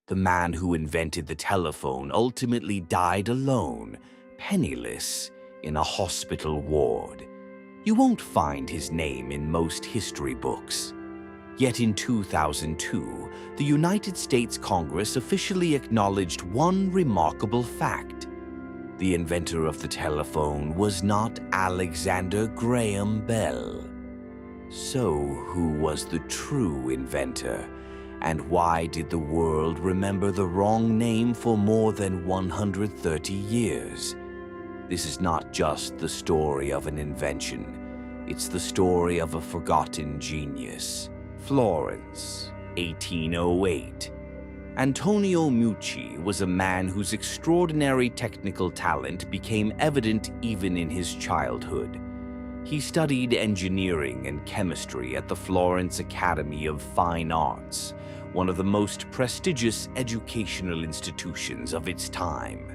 The man who invented the telephone ultimately died alone, penniless, in a hospital ward. You won't find his name in most history books. Yet in 2002, the United States Congress officially acknowledged one remarkable fact. The inventor of the telephone was not Alexander Graham Bell. So, who was the true inventor? And why did the world remember the wrong name for more than 130 years? This is not just the story of an invention. It's the story of a forgotten genius. Florence, 1808. Antonio Meucci was a man whose extraordinary technical talent became evident even in his childhood. He studied engineering and chemistry at the Florence Academy of Fine Arts, one of the most prestigious educational institutions of its time.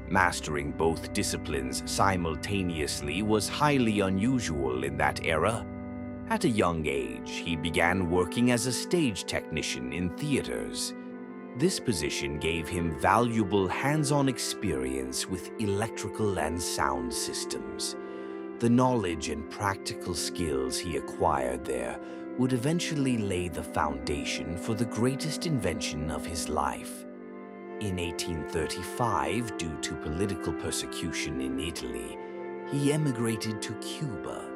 Mastering both disciplines simultaneously was highly unusual in that era. At a young age, he began working as a stage technician in theaters. This position gave him valuable hands-on experience with electrical and sound systems. The knowledge and practical skills he acquired there would eventually lay the foundation for the greatest invention of his life. In 1835, due to political persecution in Italy, he emigrated to Cuba.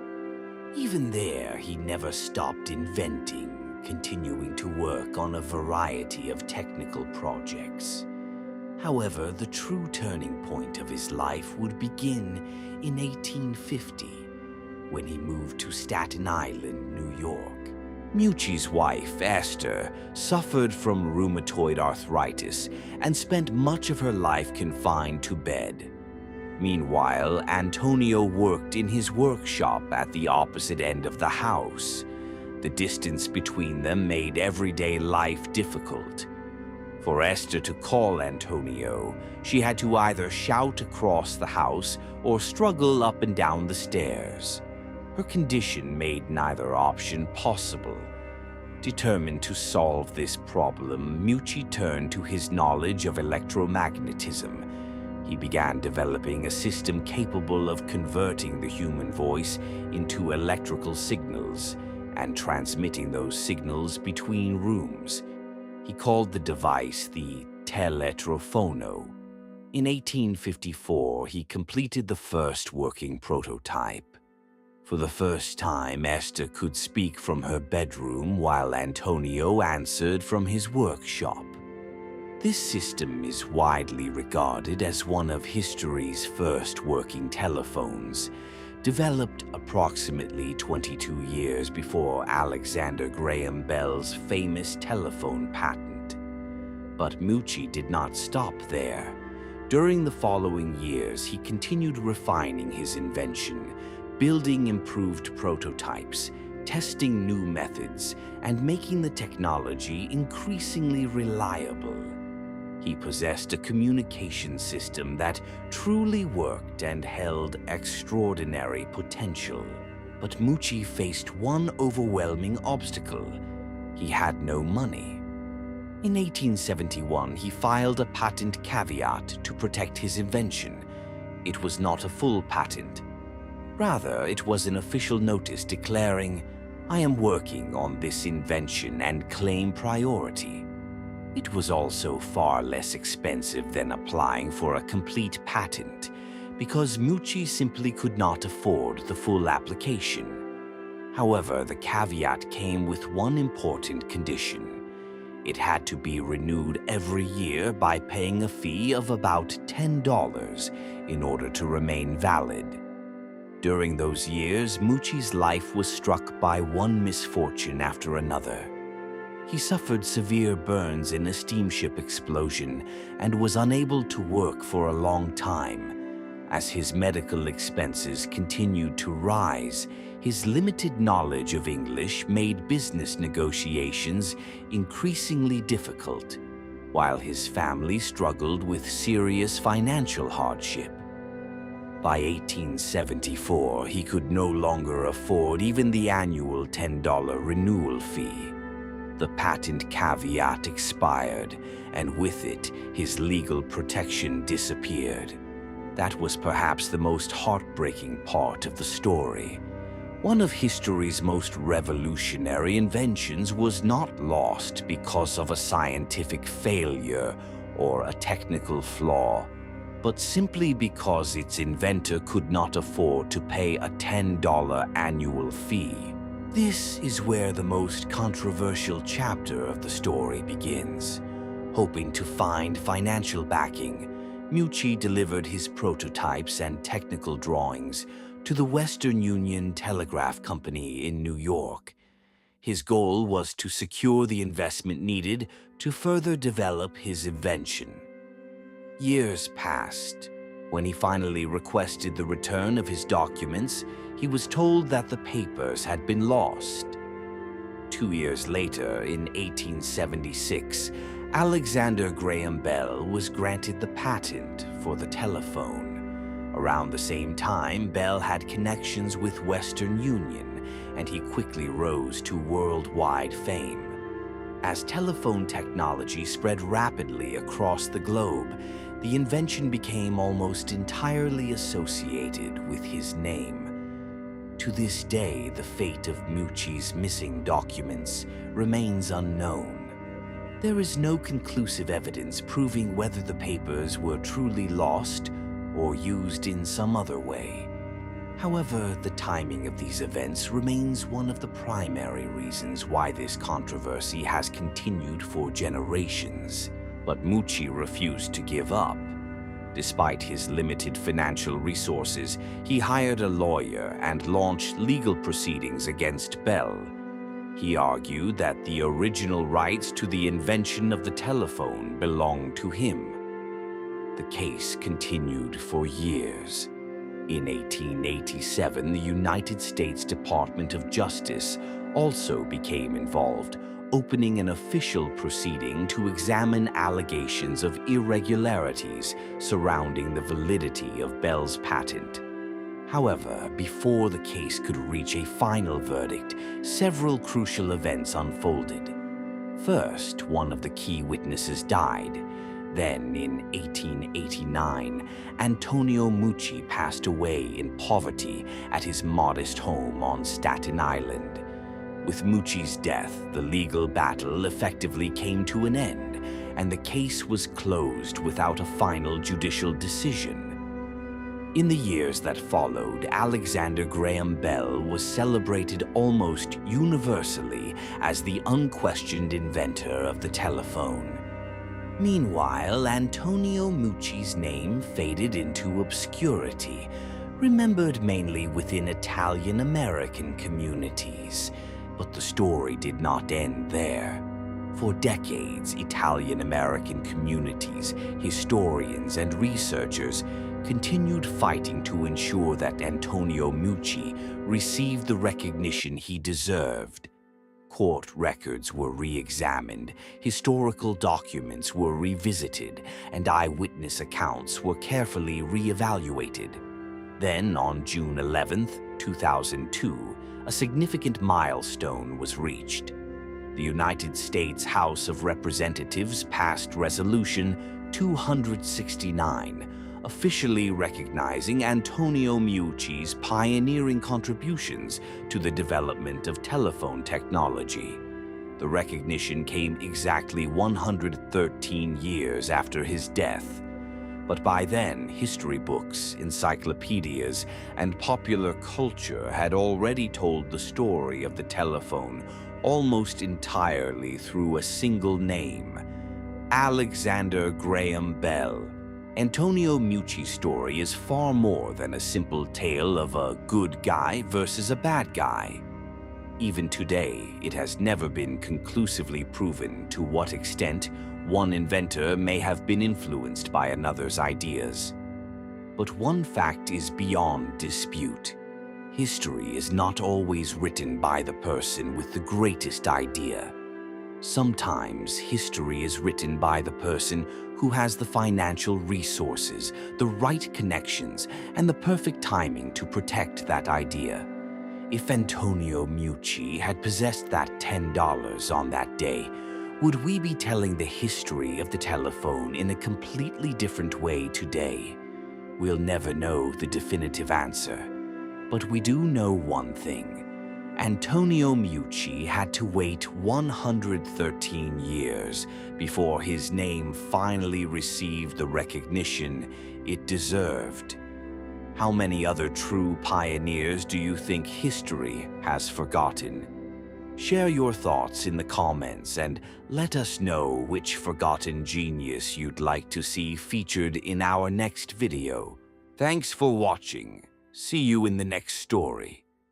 Even there, he never stopped inventing, continuing to work on a variety of technical projects. However, the true turning point of his life would begin in 1850, when he moved to Staten Island, New York. Meucci's wife, Esther, suffered from rheumatoid arthritis and spent much of her life confined to bed. Meanwhile, Antonio worked in his workshop at the opposite end of the house. The distance between them made everyday life difficult. For Esther to call Antonio, she had to either shout across the house or struggle up and down the stairs. Her condition made neither option possible. Determined to solve this problem, Meucci turned to his knowledge of electromagnetism. He began developing a system capable of converting the human voice into electrical signals and transmitting those signals between rooms. He called the device the teletrofono. In 1854, he completed the first working prototype. For the first time, Esther could speak from her bedroom while Antonio answered from his workshop. This system is widely regarded as one of history's first working telephones, developed approximately 22 years before Alexander Graham Bell's famous telephone patent. But Meucci did not stop there. During the following years, he continued refining his invention, building improved prototypes, testing new methods, and making the technology increasingly reliable. He possessed a communication system that truly worked and held extraordinary potential. But Meucci faced one overwhelming obstacle. He had no money. In 1871, he filed a patent caveat to protect his invention. It was not a full patent. Rather, it was an official notice declaring, "I am working on this invention and claim priority." It was also far less expensive than applying for a complete patent, because Meucci simply could not afford the full application. However, the caveat came with one important condition. It had to be renewed every year by paying a fee of about $10 in order to remain valid. During those years, Meucci's life was struck by one misfortune after another. He suffered severe burns in a steamship explosion and was unable to work for a long time. As his medical expenses continued to rise, his limited knowledge of English made business negotiations increasingly difficult, while his family struggled with serious financial hardship. By 1874, he could no longer afford even the annual $10 renewal fee. The patent caveat expired, and with it, his legal protection disappeared. That was perhaps the most heartbreaking part of the story. One of history's most revolutionary inventions was not lost because of a scientific failure or a technical flaw, but simply because its inventor could not afford to pay a $10 annual fee. This is where the most controversial chapter of the story begins. Hoping to find financial backing, Meucci delivered his prototypes and technical drawings to the Western Union Telegraph Company in New York. His goal was to secure the investment needed to further develop his invention. Years passed. When he finally requested the return of his documents, he was told that the papers had been lost. 2 years later, in 1876, Alexander Graham Bell was granted the patent for the telephone. Around the same time, Bell had connections with Western Union, and he quickly rose to worldwide fame. As telephone technology spread rapidly across the globe, the invention became almost entirely associated with his name. To this day, the fate of Meucci's missing documents remains unknown. There is no conclusive evidence proving whether the papers were truly lost or used in some other way. However, the timing of these events remains one of the primary reasons why this controversy has continued for generations. But Meucci refused to give up. Despite his limited financial resources, he hired a lawyer and launched legal proceedings against Bell. He argued that the original rights to the invention of the telephone belonged to him. The case continued for years. In 1887, the United States Department of Justice also became involved, opening an official proceeding to examine allegations of irregularities surrounding the validity of Bell's patent. However, before the case could reach a final verdict, several crucial events unfolded. First, one of the key witnesses died. Then, in 1889, Antonio Meucci passed away in poverty at his modest home on Staten Island. With Meucci's death, the legal battle effectively came to an end, and the case was closed without a final judicial decision. In the years that followed, Alexander Graham Bell was celebrated almost universally as the unquestioned inventor of the telephone. Meanwhile, Antonio Meucci's name faded into obscurity, remembered mainly within Italian-American communities. But the story did not end there. For decades, Italian-American communities, historians, and researchers continued fighting to ensure that Antonio Meucci received the recognition he deserved. Court records were re-examined, historical documents were revisited, and eyewitness accounts were carefully re-evaluated. Then, on June 11, 2002, a significant milestone was reached. The United States House of Representatives passed Resolution 269, officially recognizing Antonio Meucci's pioneering contributions to the development of telephone technology. The recognition came exactly 113 years after his death. But by then, history books, encyclopedias, and popular culture had already told the story of the telephone almost entirely through a single name: Alexander Graham Bell. Antonio Meucci's story is far more than a simple tale of a good guy versus a bad guy. Even today, it has never been conclusively proven to what extent one inventor may have been influenced by another's ideas. But one fact is beyond dispute. History is not always written by the person with the greatest idea. Sometimes history is written by the person who has the financial resources, the right connections, and the perfect timing to protect that idea. If Antonio Meucci had possessed that $10 on that day, would we be telling the history of the telephone in a completely different way today? We'll never know the definitive answer. But we do know one thing. Antonio Meucci had to wait 113 years before his name finally received the recognition it deserved. How many other true pioneers do you think history has forgotten? Share your thoughts in the comments and let us know which forgotten genius you'd like to see featured in our next video. Thanks for watching. See you in the next story.